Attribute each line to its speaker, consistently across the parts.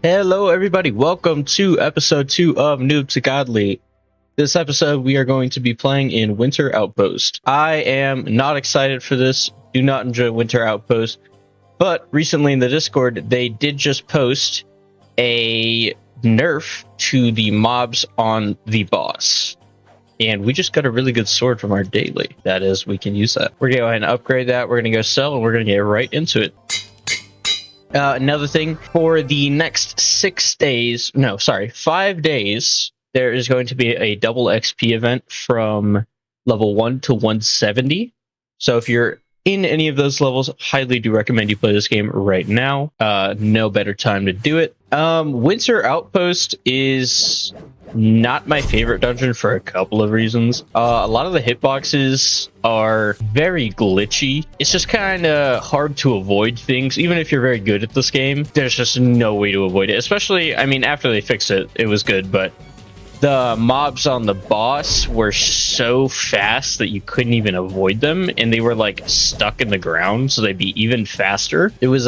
Speaker 1: Hello, everybody. Welcome to episode 2 of Noob to Godly. This episode, we are going to be playing in Winter Outpost. I am not excited for this. Do not enjoy Winter Outpost. But recently in the Discord, they did just post a nerf to the mobs on the boss. And we just got a really good sword from our daily. That is, we can use that. We're going to go ahead and upgrade that. We're going to go sell, and we're going to get right into it. Another thing, for the next 5 days, there is going to be a double XP event from level 1 to 170. So if you're in any of those levels, highly do recommend you play this game right now. No better time to do it. Winter Outpost is not my favorite dungeon for a couple of reasons. A lot of the hitboxes are very glitchy. It's just kind of hard to avoid things. Even if you're very good at this game, there's just no way to avoid it. Especially, I mean, after they fixed it, it was good, but the mobs on the boss were so fast that you couldn't even avoid them, and they were like stuck in the ground, so they'd be even faster. It was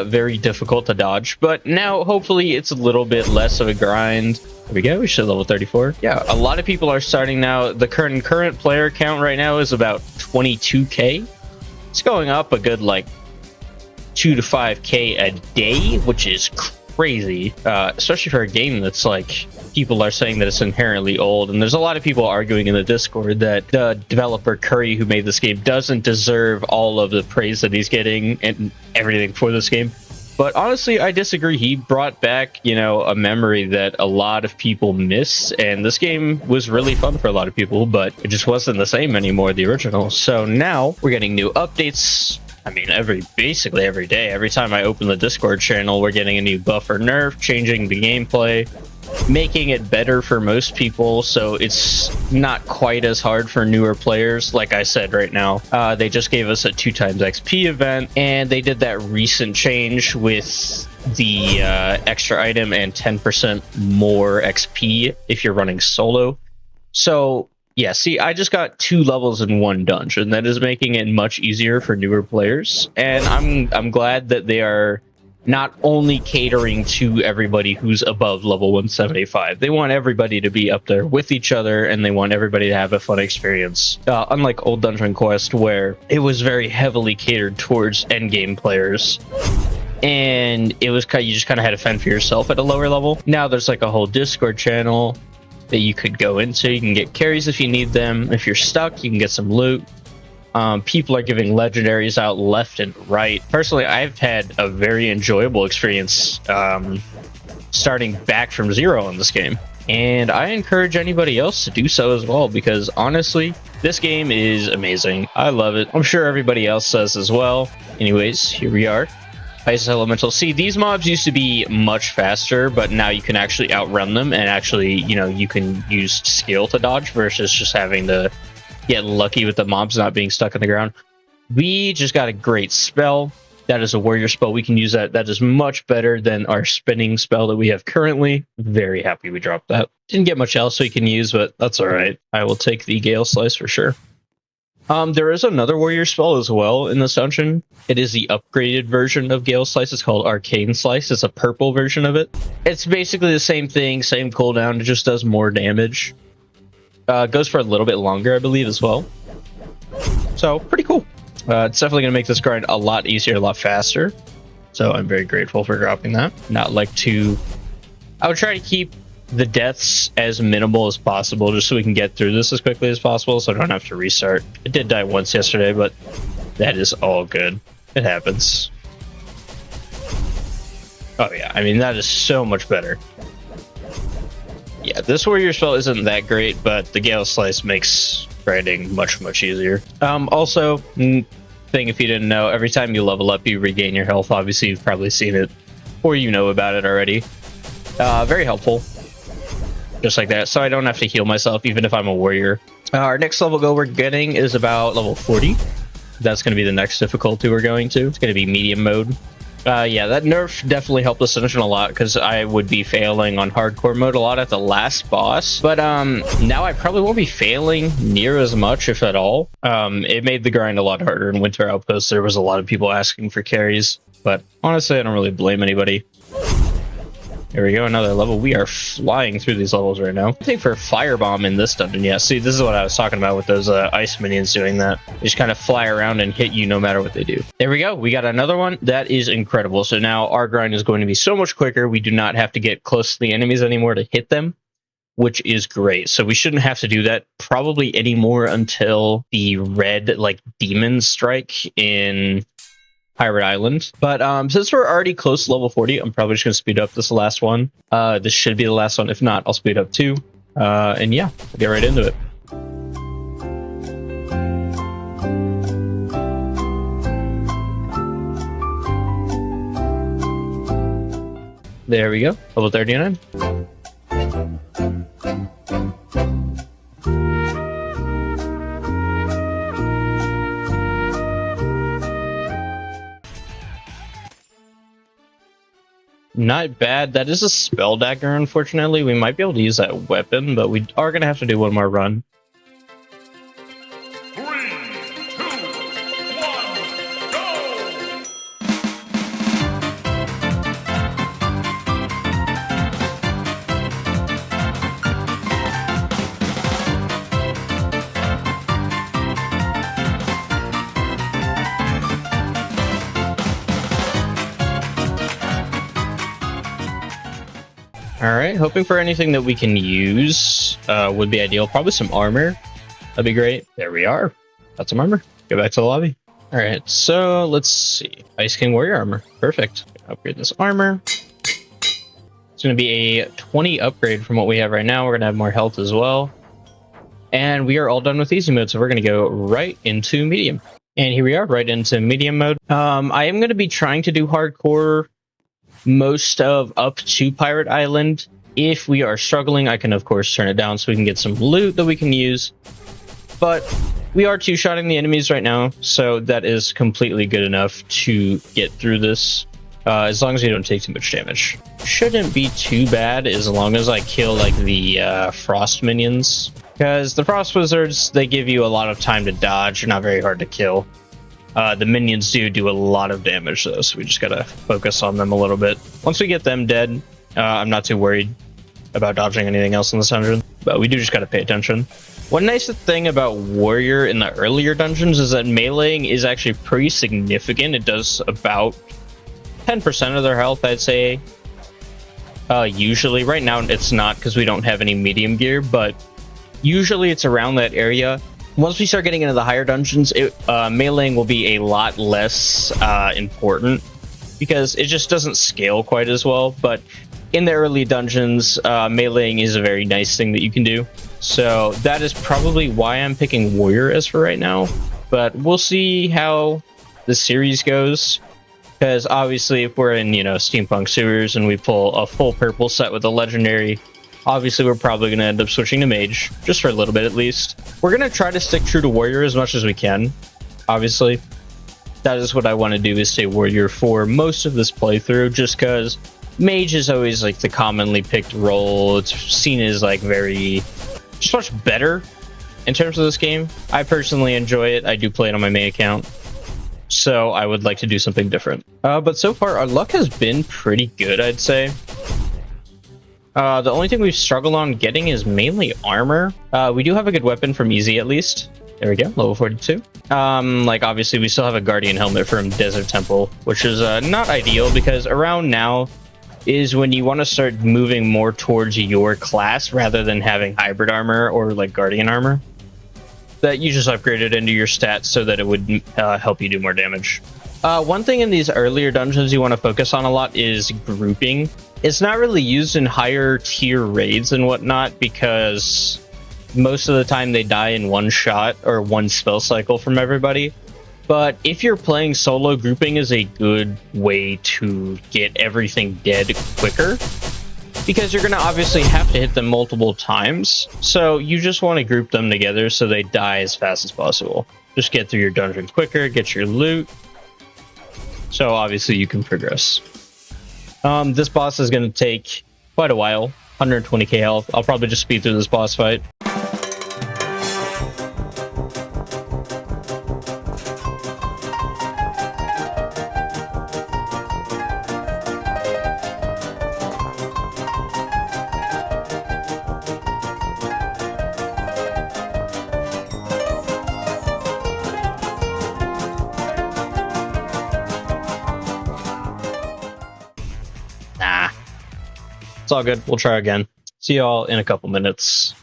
Speaker 1: very difficult to dodge, but now hopefully it's a little bit less of a grind. There we go, we should level 34. Yeah, a lot of people are starting now. The current player count right now is about 22k. It's going up a good like 2 to 5k a day, which is crazy, especially for a game that's like, people are saying that it's inherently old, and there's a lot of people arguing in the Discord that the developer Curry, who made this game, doesn't deserve all of the praise that he's getting and everything for this game. But honestly, I disagree. He brought back, you know, a memory that a lot of people miss, and this game was really fun for a lot of people, but it just wasn't the same anymore, the original. So now we're getting new updates. I mean, basically every day. Every time I open the Discord channel, we're getting a new buff or nerf, changing the gameplay, making it better for most people, so it's not quite as hard for newer players. Like I said, right now, they just gave us a 2x XP event, and they did that recent change with the extra item and 10% more XP if you're running solo. So yeah, see, I just got 2 levels in one dungeon. That is making it much easier for newer players, and I'm glad that they are not only catering to everybody who's above level 175. They want everybody to be up there with each other, and they want everybody to have a fun experience. Unlike old Dungeon Quest, where it was very heavily catered towards endgame players, and it was you just kind of had to fend for yourself at a lower level. Now there's like a whole Discord channel that you could go into. You can get carries if you need them. If you're stuck, you can get some loot. People are giving legendaries out left and right. Personally, I've had a very enjoyable experience starting back from zero in this game, and I encourage anybody else to do so as well, because honestly, this game is amazing. I love it. I'm sure everybody else does as well. Anyways, here we are. Ice Elemental. See, these mobs used to be much faster, but now you can actually outrun them, and actually, you know, you can use skill to dodge versus just having to get lucky with the mobs not being stuck on the ground. We just got a great spell. That is a warrior spell. We can use that. That is much better than our spinning spell that we have currently. Very happy we dropped that. Didn't get much else we can use, but that's all right. I will take the Gale Slice for sure. There is another warrior spell as well in this dungeon. It is the upgraded version of Gale Slice. It's called Arcane Slice. It's a purple version of it. It's basically the same thing, same cooldown. It just does more damage. Goes for a little bit longer, I believe, as well. So, pretty cool. It's definitely going to make this grind a lot easier, a lot faster. So, I'm very grateful for dropping that. I would try to keep the deaths as minimal as possible, just so we can get through this as quickly as possible, so I don't have to restart. I did die once yesterday, but that is all good. It happens. Oh yeah, I mean, that is so much better. Yeah, this warrior spell isn't that great, but the Gale Slice makes grinding much, much easier. Also, thing if you didn't know, every time you level up, you regain your health. Obviously, you've probably seen it, or you know about it already. Very helpful. Just like that, so I don't have to heal myself, even if I'm a warrior. Our next level goal we're getting is about level 40. That's going to be the next difficulty we're going to. It's going to be medium mode. Yeah, that nerf definitely helped this dungeon a lot, because I would be failing on hardcore mode a lot at the last boss. But now I probably won't be failing near as much, if at all. It made the grind a lot harder in Winter Outpost. There was a lot of people asking for carries, but honestly, I don't really blame anybody. There we go, another level. We are flying through these levels right now. I think for Firebomb in this dungeon, yeah. See, this is what I was talking about with those ice minions doing that. They just kind of fly around and hit you no matter what they do. There we go. We got another one. That is incredible. So now our grind is going to be so much quicker. We do not have to get close to the enemies anymore to hit them, which is great. So we shouldn't have to do that probably anymore until the red, like, demon strike in Pirate Island. But since we're already close to level 40, I'm probably just going to speed up this last one. This should be the last one. If not, I'll speed up too. And yeah, we'll get right into it. There we go, level 39. Not bad. That is a spell dagger, unfortunately. We might be able to use that weapon, but we are going to have to do one more run.
Speaker 2: 3, 2, 1, go!
Speaker 1: Alright, hoping for anything that we can use would be ideal. Probably some armor. That'd be great. There we are. Got some armor. Go back to the lobby. Alright, so let's see. Ice King Warrior armor. Perfect. Upgrade this armor. It's going to be a 20 upgrade from what we have right now. We're going to have more health as well. And we are all done with easy mode, so we're going to go right into medium. And here we are, right into medium mode. I am going to be trying to do hardcore most of up to Pirate Island. If we are struggling, I can of course turn it down so we can get some loot that we can use. But we are two-shotting the enemies right now, so that is completely good enough to get through this. As long as you don't take too much damage. Shouldn't be too bad as long as I kill like the frost minions. Because the frost wizards, they give you a lot of time to dodge. They're not very hard to kill. The minions do a lot of damage though, so we just gotta focus on them a little bit. Once we get them dead, I'm not too worried about dodging anything else in this dungeon, but we do just gotta pay attention. One nice thing about Warrior in the earlier dungeons is that meleeing is actually pretty significant. It does about 10% of their health, I'd say. Usually, right now it's not because we don't have any medium gear, but usually it's around that area. Once we start getting into the higher dungeons, meleeing will be a lot less important because it just doesn't scale quite as well. But in the early dungeons, meleeing is a very nice thing that you can do. So that is probably why I'm picking Warrior as for right now. But we'll see how the series goes. Because obviously if we're in, you know, Steampunk Sewers and we pull a full purple set with a legendary, obviously we're probably going to end up switching to Mage, just for a little bit at least. We're going to try to stick true to Warrior as much as we can, obviously. That is what I want to do, is stay Warrior for most of this playthrough, just because Mage is always like the commonly picked role. It's seen as like just much better in terms of this game. I personally enjoy it. I do play it on my main account, so I would like to do something different. But so far, our luck has been pretty good, I'd say. The only thing we've struggled on getting is mainly armor. We do have a good weapon from Easy, at least. There we go, level 42. Like, obviously, we still have a Guardian Helmet from Desert Temple, which is not ideal, because around now is when you want to start moving more towards your class, rather than having hybrid armor or, like, Guardian armor. That you just upgraded into your stats so that it would help you do more damage. One thing in these earlier dungeons you want to focus on a lot is grouping. It's not really used in higher tier raids and whatnot because most of the time they die in one shot or one spell cycle from everybody. But if you're playing solo, grouping is a good way to get everything dead quicker, because you're going to obviously have to hit them multiple times. So you just want to group them together so they die as fast as possible. Just get through your dungeon quicker, get your loot, so obviously you can progress. This boss is going to take quite a while, 120k health. I'll probably just speed through this boss fight. It's all good. We'll try again. See y'all in a couple minutes.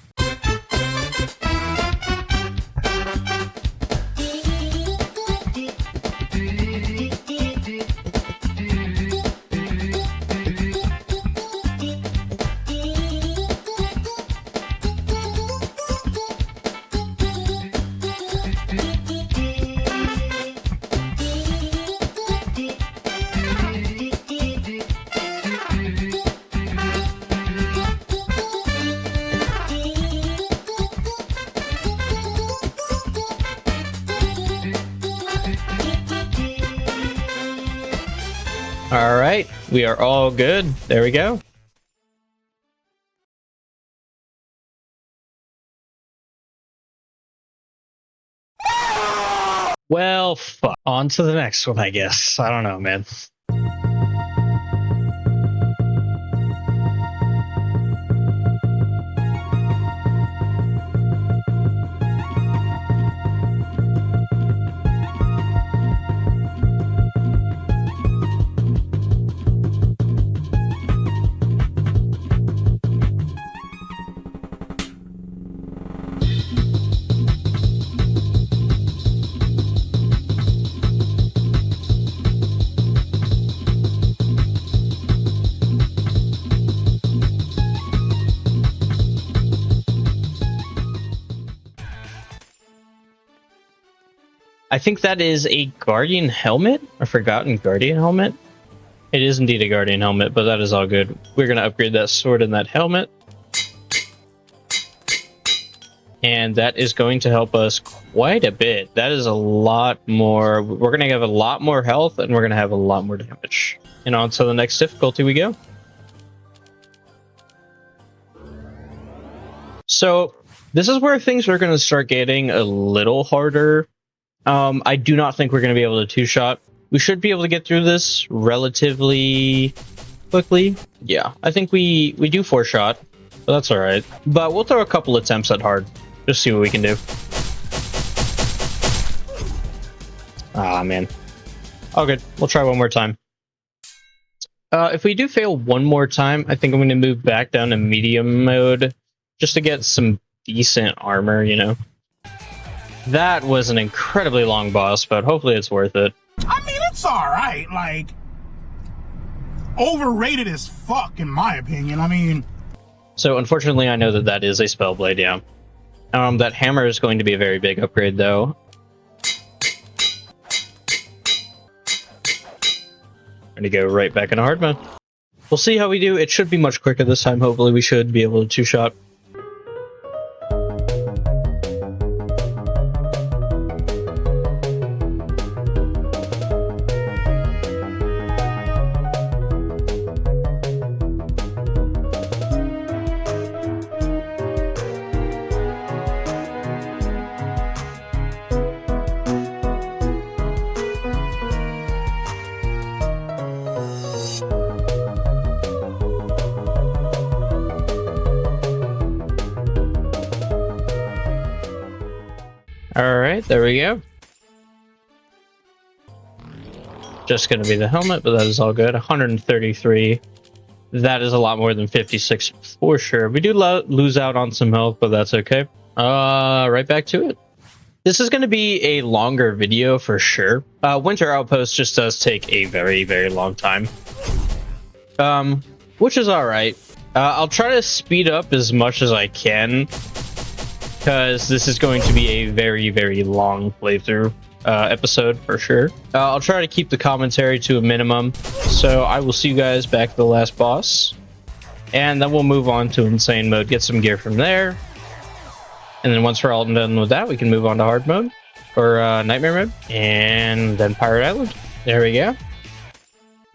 Speaker 1: All right, we are all good. There we go. Well, fuck. On to the next one, I guess. I don't know, man. I think that is a Guardian helmet, a Forgotten Guardian helmet. It is indeed a Guardian helmet, but that is all good. We're going to upgrade that sword and that helmet. And that is going to help us quite a bit. That is a lot more. We're going to have a lot more health, and we're going to have a lot more damage. And on to the next difficulty we go. So this is where things are going to start getting a little harder. I do not think we're going to be able to two-shot. We should be able to get through this relatively quickly. Yeah, I think we do four-shot, but that's all right. But we'll throw a couple attempts at hard. Just see what we can do. Ah, man. Oh, good. We'll try one more time. If we do fail one more time, I think I'm going to move back down to medium mode just to get some decent armor, you know. That was an incredibly long boss, but hopefully it's worth it.
Speaker 3: I mean, it's alright, like, overrated as fuck, in my opinion. I mean...
Speaker 1: So, unfortunately, I know that that is a spell blade, yeah. That hammer is going to be a very big upgrade, though. Going to go right back into hard mode. We'll see how we do. It should be much quicker this time. Hopefully, we should be able to two-shot. Alright, there we go. Just going to be the helmet, but that is all good. 133. That is a lot more than 56 for sure. We do lose out on some health, but that's okay. Right back to it. This is going to be a longer video for sure. Winter Outpost just does take a very, very long time. Which is alright. I'll try to speed up as much as I can, because this is going to be a very, very long playthrough episode for sure. I'll try to keep the commentary to a minimum, so I will see you guys back at the last boss, and then we'll move on to insane mode, get some gear from there, and then once we're all done with that, we can move on to hard mode, or nightmare mode, and then Pirate Island. There we go.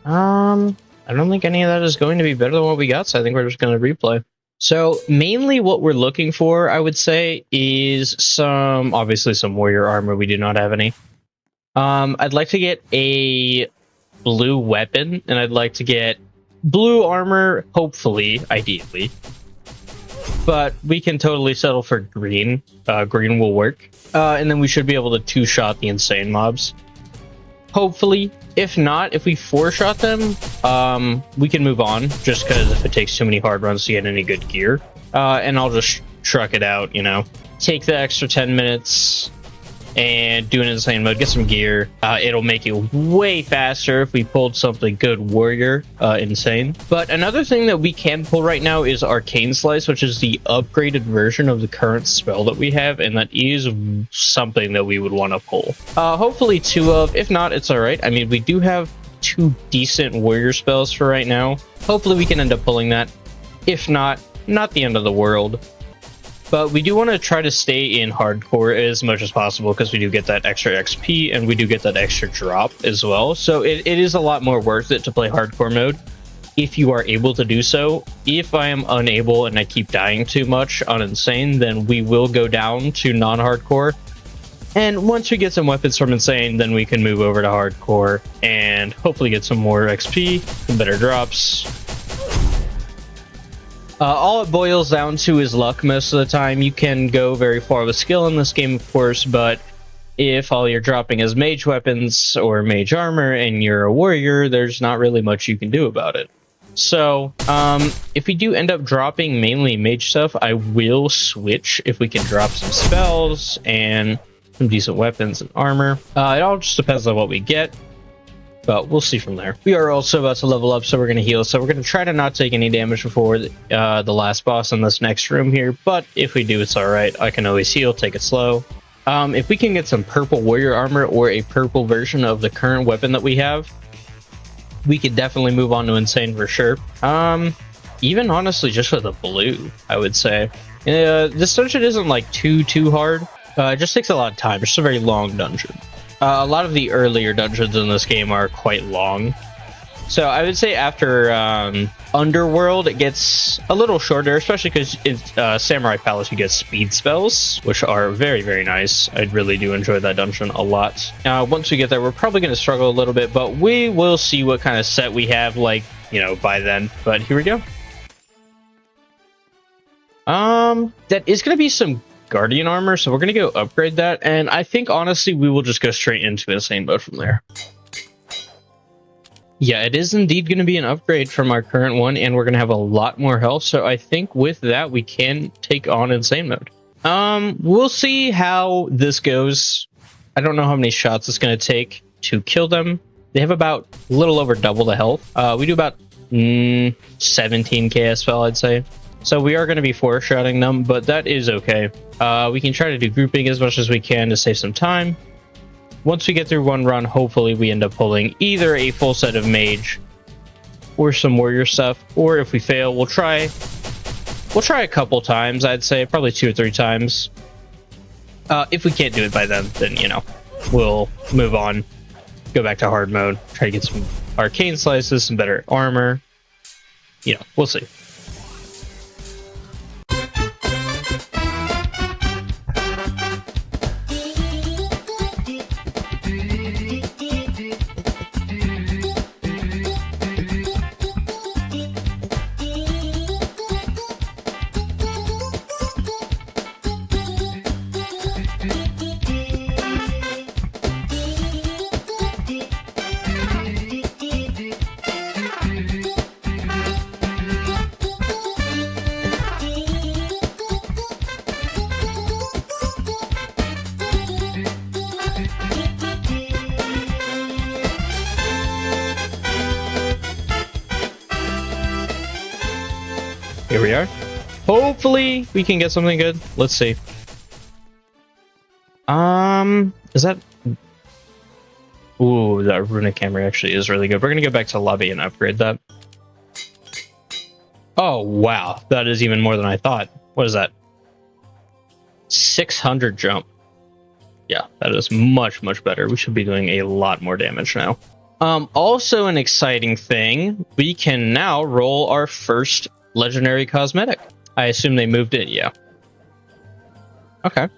Speaker 1: I don't think any of that is going to be better than what we got, so I think we're just going to replay. So mainly what we're looking for, I would say, is obviously some warrior armor. We do not have any. I'd like to get a blue weapon, and I'd like to get blue armor, hopefully, ideally. But we can totally settle for green. Green will work. And then we should be able to two-shot the insane mobs. Hopefully. If not, if we 4-shot them, we can move on, just because if it takes too many hard runs to get any good gear. And I'll just truck it out, you know. Take the extra 10 minutes and do an insane mode, get some gear. It'll make it way faster if we pulled something good warrior insane. But another thing that we can pull right now is Arcane Slice, which is the upgraded version of the current spell that we have, and that is something that we would want to pull. Hopefully 2 of, if not, it's all right. I mean, we do have 2 decent warrior spells for right now. Hopefully we can end up pulling that. If not, not the end of the world. But we do want to try to stay in hardcore as much as possible, because we do get that extra XP and we do get that extra drop as well. So it is a lot more worth it to play hardcore mode if you are able to do so. If I am unable and I keep dying too much on insane, then we will go down to non-hardcore. And once we get some weapons from insane, then we can move over to hardcore and hopefully get some more XP, some better drops. All it boils down to is luck most of the time. You can go very far with skill in this game, of course, but if all you're dropping is mage weapons or mage armor and you're a warrior, there's not really much you can do about it. So, if we do end up dropping mainly mage stuff, I will switch if we can drop some spells and some decent weapons and armor. It all just depends on what we get, but we'll see from there. We are also about to level up, so we're going to heal. So we're going to try to not take any damage before the last boss in this next room here. But if we do, it's all right. I can always heal, take it slow. If we can get some purple warrior armor or a purple version of the current weapon that we have, we could definitely move on to insane for sure. Even honestly, just with a blue, I would say. This dungeon isn't like too hard. It just takes a lot of time. It's just a very long dungeon. A lot of the earlier dungeons in this game are quite long. So I would say after Underworld, it gets a little shorter, especially because it's Samurai Palace, you get speed spells, which are very, very nice. I really do enjoy that dungeon a lot. Once we get there, we're probably going to struggle a little bit, but we will see what kind of set we have, like, you know, by then. But here we go. That is going to be some Guardian armor, so we're going to go upgrade that, and I think honestly we will just go straight into insane mode from there. Yeah, it is indeed going to be an upgrade from our current one, and we're going to have a lot more health, so I think with that we can take on insane mode. We'll see how this goes. I don't know how many shots it's going to take to kill them. They have about a little over double the health. We do about 17 KSFL, I'd say. So we are going to be 4-shotting them, but that is okay. We can try to do grouping as much as we can to save some time. Once we get through one run, hopefully we end up pulling either a full set of mage or some warrior stuff, or if we fail, we'll try a couple times, I'd say, probably 2 or 3 times. If we can't do it by then, you know, we'll move on, go back to hard mode, try to get some arcane slices, some better armor. You know, we'll see. Here we are. Hopefully we can get something good. Let's see. Is that... Ooh, that runic hammer actually is really good. We're gonna go back to lobby and upgrade that. Oh, wow. That is even more than I thought. What is that? 600 jump. Yeah, that is much better. We should be doing a lot more damage now. Also an exciting thing, we can now roll our first legendary cosmetic. I assume they moved it, yeah. Okay.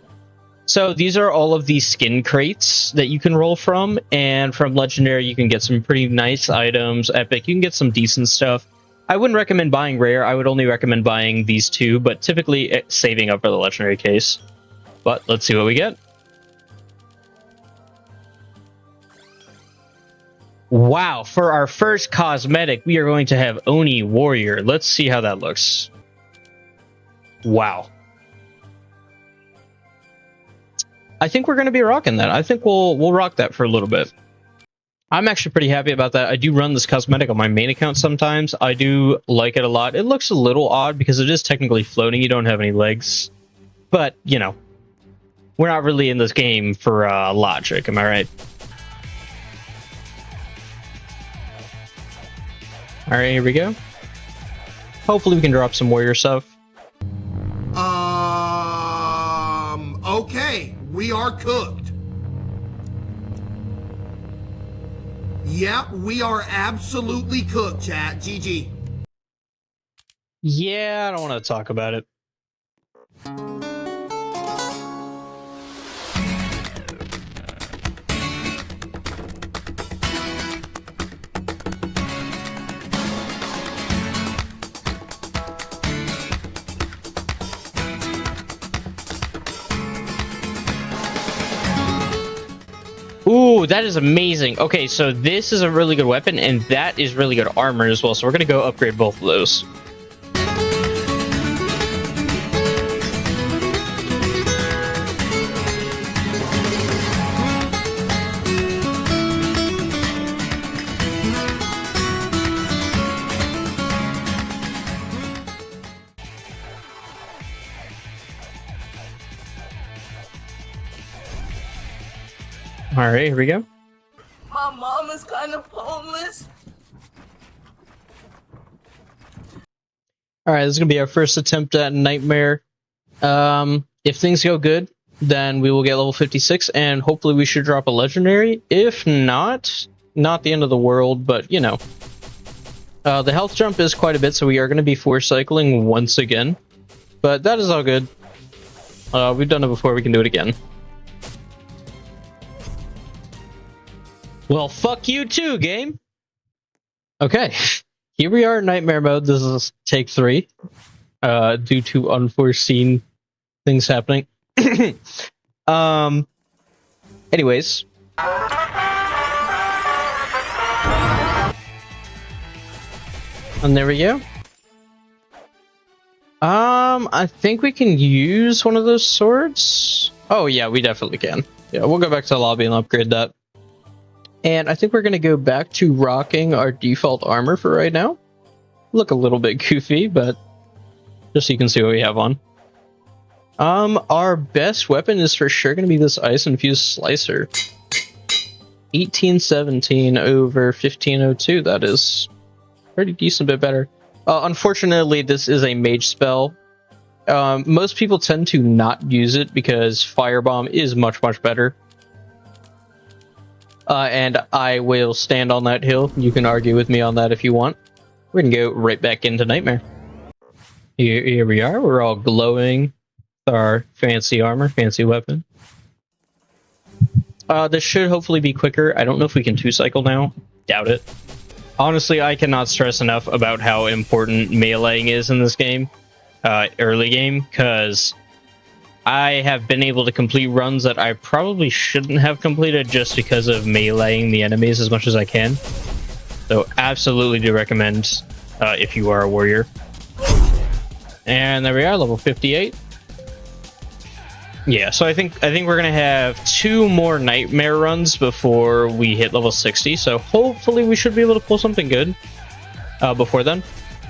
Speaker 1: So these are all of the skin crates that you can roll from, and from legendary you can get some pretty nice items. Epic, you can get some decent stuff. I wouldn't recommend buying rare, I would only recommend buying these two, but typically saving up for the legendary case. But let's see what we get. Wow, for our first cosmetic, we are going to have Oni Warrior. Let's see how that looks. Wow. I think we're going to be rocking that. I think we'll rock that for a little bit. I'm actually pretty happy about that. I do run this cosmetic on my main account sometimes. I do like it a lot. It looks a little odd because it is technically floating. You don't have any legs. But, you know, we're not really in this game for logic. Am I right? All right, here we go. Hopefully we can drop some warrior stuff.
Speaker 4: Okay, we are cooked. Yep, we are absolutely cooked, chat. GG.
Speaker 1: Yeah, I don't want to talk about it. Ooh, that is amazing. Okay, so this is a really good weapon, and that is really good armor as well. So we're going to go upgrade both of those. All right, here we go.
Speaker 5: My mom is kind of homeless.
Speaker 1: All right, this is going to be our first attempt at Nightmare. If things go good, then we will get level 56, and hopefully we should drop a legendary. If not the end of the world, but, you know. The health jump is quite a bit, so we are going to be force cycling once again. But that is all good. We've done it before, we can do it again. Well, fuck you too, game! Okay, here we are in Nightmare mode. This is take 3. Due to unforeseen things happening. Anyways. And there we go. I think we can use one of those swords. Oh yeah, we definitely can. Yeah, we'll go back to the lobby and upgrade that. And I think we're going to go back to rocking our default armor for right now. Look a little bit goofy, but just so you can see what we have on. Our best weapon is for sure going to be this ice-infused slicer. 1817 over 1502, that is pretty decent bit better. Unfortunately, this is a mage spell. Most people tend to not use it because Firebomb is much, much better. And I will stand on that hill. You can argue with me on that if you want. We're going to go right back into Nightmare. Here we are. We're all glowing with our fancy armor, fancy weapon. This should hopefully be quicker. I don't know if we can 2-cycle now. Doubt it. Honestly, I cannot stress enough about how important meleeing is in this game. Early game, because I have been able to complete runs that I probably shouldn't have completed just because of meleeing the enemies as much as I can. So absolutely do recommend if you are a warrior. And there we are, level 58. Yeah, so I think we're gonna have 2 more Nightmare runs before we hit level 60. So hopefully we should be able to pull something good before then.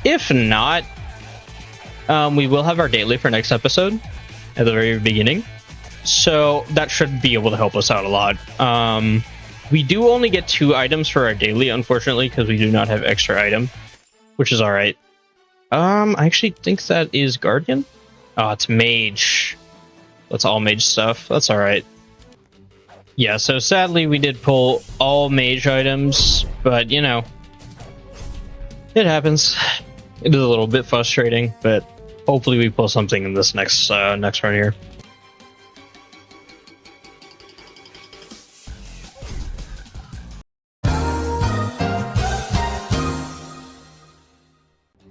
Speaker 1: If not, we will have our daily for next episode at the very beginning. So that should be able to help us out a lot. We do only get 2 items for our daily, unfortunately, because we do not have extra item, which is alright. I actually think that is Guardian. Oh, it's Mage. That's all Mage stuff. That's alright. Yeah, so sadly we did pull all Mage items, but you know, it happens. It is a little bit frustrating, but hopefully we pull something in this next run here.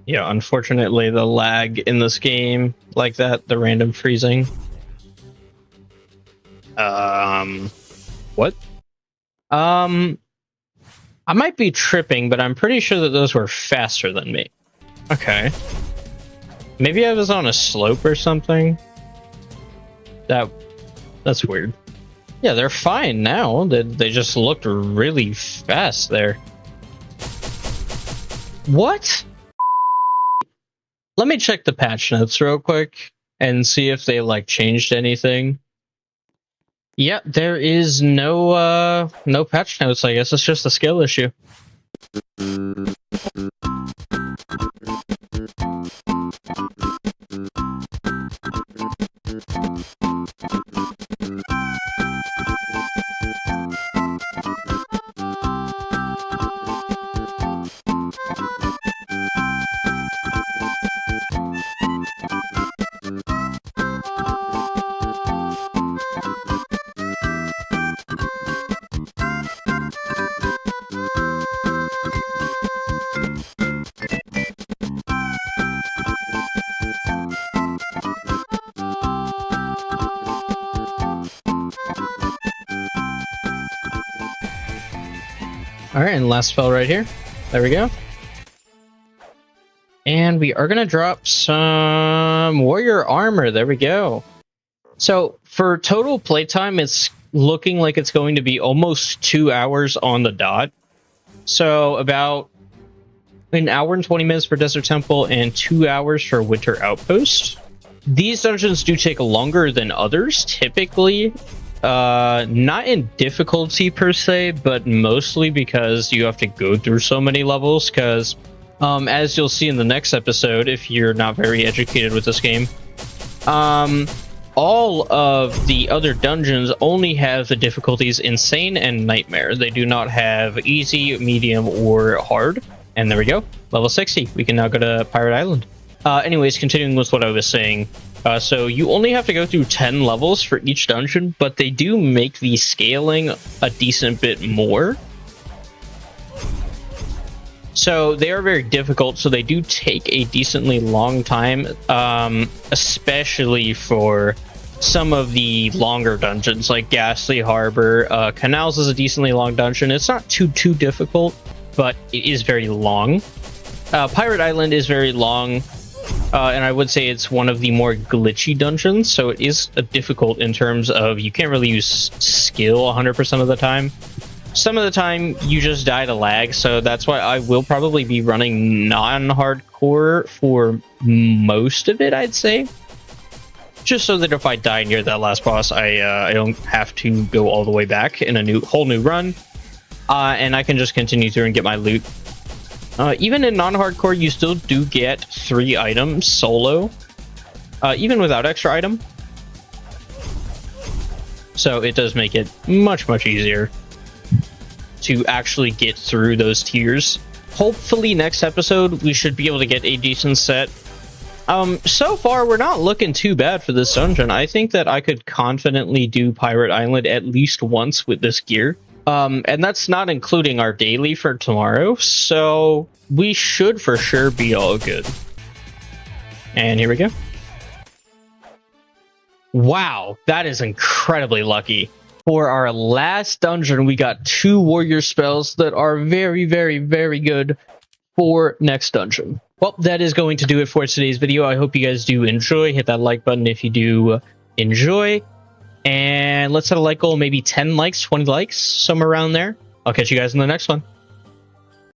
Speaker 1: Yeah, unfortunately the lag in this game like that, the random freezing. What? I might be tripping, but I'm pretty sure that those were faster than me. Okay. Maybe I was on a slope or something. That's weird. Yeah, they're fine now. They just looked really fast there. What? Let me check the patch notes real quick and see if they like changed anything. Yep, there is no patch notes. I guess it's just a skill issue. Alright, and last spell right here. There we go. And we are going to drop some warrior armor. There we go. So, for total playtime, it's looking like it's going to be almost 2 hours on the dot. So, about an hour and 20 minutes for Desert Temple and 2 hours for Winter Outpost. These dungeons do take longer than others, typically. Not in difficulty per se, but mostly because you have to go through so many levels, because as you'll see in the next episode, if you're not very educated with this game, all of the other dungeons only have the difficulties Insane and Nightmare. They do not have easy, medium, or hard. And there we go, level 60. We can now go to Pirate Island. Anyways, continuing with what I was saying, so you only have to go through 10 levels for each dungeon, but they do make the scaling a decent bit more. So they are very difficult, so they do take a decently long time, especially for some of the longer dungeons, like Ghastly Harbor. Canals is a decently long dungeon. It's not too difficult, but it is very long. Pirate Island is very long. And I would say it's one of the more glitchy dungeons, so it is difficult in terms of you can't really use skill 100% of the time. Some of the time you just die to lag, so that's why I will probably be running non-hardcore for most of it, I'd say. Just so that if I die near that last boss, I don't have to go all the way back in a whole new run, and I can just continue through and get my loot. Even in non-hardcore, you still do get 3 items solo, even without extra item. So it does make it much easier to actually get through those tiers. Hopefully next episode, we should be able to get a decent set. So far, we're not looking too bad for this dungeon. I think that I could confidently do Pirate Island at least once with this gear. And that's not including our daily for tomorrow, so we should for sure be all good. And here we go. Wow, that is incredibly lucky. For our last dungeon, we got 2 warrior spells that are very good for next dungeon. Well, that is going to do it for today's video. I hope you guys do enjoy. Hit that like button if you do enjoy. And let's set a like goal, maybe 10 likes, 20 likes, somewhere around there. I'll catch you guys in the next one.